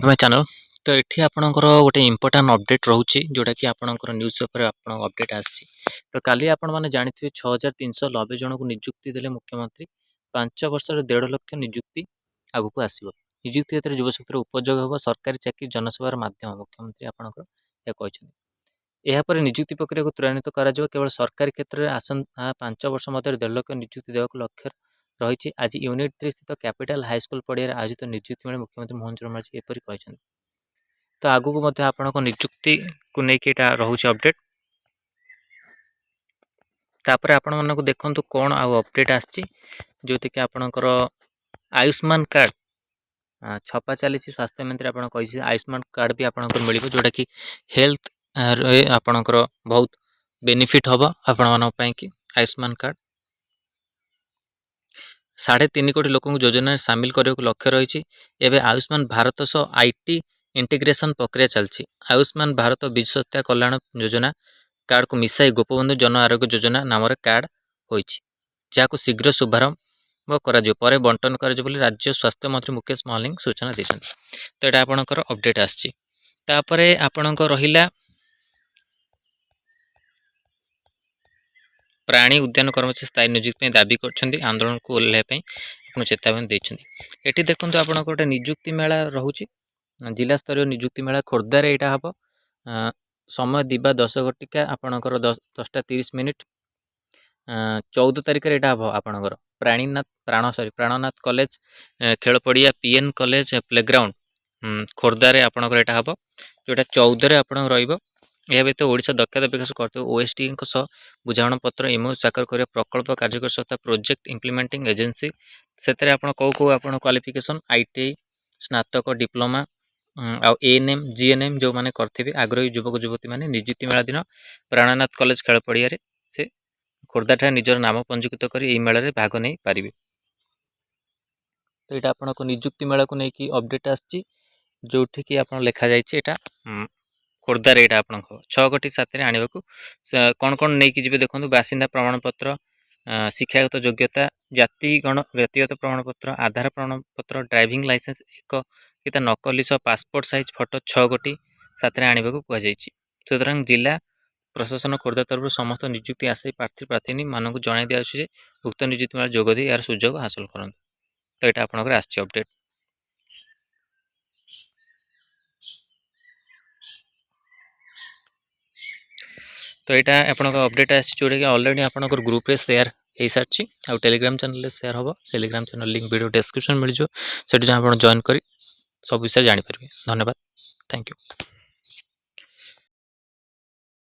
My channel. तो ये आपणकर गोटे इंपोर्टाट अपडेट रोचे जोटा कि आपणकर न्यूज पेपर आप अपडेट आसी। तो काली आपण मैंने जानते 6390 जन को निजुक्ति देले मुख्यमंत्री 5 वर्ष 1.5 लाख निजुक्ति आगु को आसो। निजुक्ति क्षेत्र युवशक्तिर उपयोग हम सरकारी चाकरी जनसेवार माध्यम मुख्यमंत्री आपणकर यह कहते। यापर निजुक्ति प्रक्रिया को त्वरान्वित कर केवल सरकारी क्षेत्र में आसंता 5 वर्ष मध्य 1.5 लाख निजुक्ति देवाक लक्ष्य रही। आज यूनिट 3 स्थित कैपिटल हाईस्कल पड़िया आयोजित निजुक्ति में मुख्यमंत्री मोहन चरण माझी एपरी कहते। तो आगु को आपण निजुक्ति को लेकिन रोचे अपडेट। तापर आपण मानक देखु कौन आउ अपडेट आसी जो कि आपणकर आयुष्मान कार्ड छपा चली स्वास्थ्य मंत्री आप आयुष्मान कार्ड भी आपंकर मिल जोटा कि हेल्थ आपणकर बहुत बेनिफिट हम आपण कि आयुष्मान कार्ड 3.5 कोटी लोक योजना सामिल करने को लक्ष्य रही। एवं आयुष्मान भारत सह आईटी इंटीग्रेशन प्रक्रिया चलती। आयुष्मान भारत विजु स्वास्थ्य कल्याण योजना कार्ड को मिसाई गोपबंधु जन आरोग्य योजना नाम कार्ड होइछि जाको शीघ्र शुभारंभ कर बंटन कर राज्य स्वास्थ्य मंत्री मुकेश महलिंग सूचना देते। तो यहाँ आपणकर अपडेट आसी। आपणकर रहिला प्राणी उद्यान कर्मचारी स्थायी नियुक्ति दाबी कर आंदोलन को ओह्लैवाई चेतावनी देते। ये देखो आप गोटे निजुक्ति मेला रोचे जिला स्तरीय निजुक्ति मेला खोर्धार यहाँ हम समय दिवा 10 घटिका आपणकर 10:30 14 तारिख यहाँ हम आपणकर प्राणनाथ कॉलेज खेल पड़िया पीएन कॉलेज प्लेग्राउंड खोर्धार आपणकर यहाँ हम जोटा 14 आप यह व्यतीत ओडिशा दक्षता विकास करते ओएसडी बुझाणा पत्र एमओ साकर कर प्रकल्प कार्यकर संस्था प्रोजेक्ट इम्प्लीमेंटिंग एजेंसी से कौ क्वालिफिकेशन आईटीआई स्नातक डिप्लोमा आ एएनएम जीएनएम जो मैंने करेंगे आग्रही युवक युवती मैंने निजुक्ति मेला दिन प्राणनाथ कॉलेज खेल पड़िया से खोर्धा निजर नाम पंजीकृत कर मेला में भाग नहीं पारे। तो यहाँ आपको निजुक्ति मेला को लेकिन अपडेट आसी जो कि लिखा जाटा खोर्धार यहाँ आप 6 गोटी साथी आने को कौन कौन नहीं जी देखो बासिंदा प्रमाणपत्र शिक्षागत योग्यता जाति गण व्यक्तिगत प्रमाणपत्र आधार प्रमाणपत्र ड्राइविंग लाइसेंस एक नकली पासपोर्ट साइज फोटो 6 गोटी साथ आने को कहुई। सुतरां जिला प्रशासन खोर्धा तरफ समस्त निजुक्ति आशायी प्रार्थी मानक जन दिखाई उक्त निजुक्ति मेला जोगदी यार सुजोग हासिल करूँ। तो यहाँ आपंकर आसी अपडेट। तो यहाँ आपंक अपडेट आसी जोटा कि अलरेडी आपंकर ग्रुप रे शेयर हो सारी आ टेलीग्राम चैनल शेयर हम telegram channel link video description मिल जाए जॉइन कर सब विषय जानीपर। धन्यवाद। Thank you.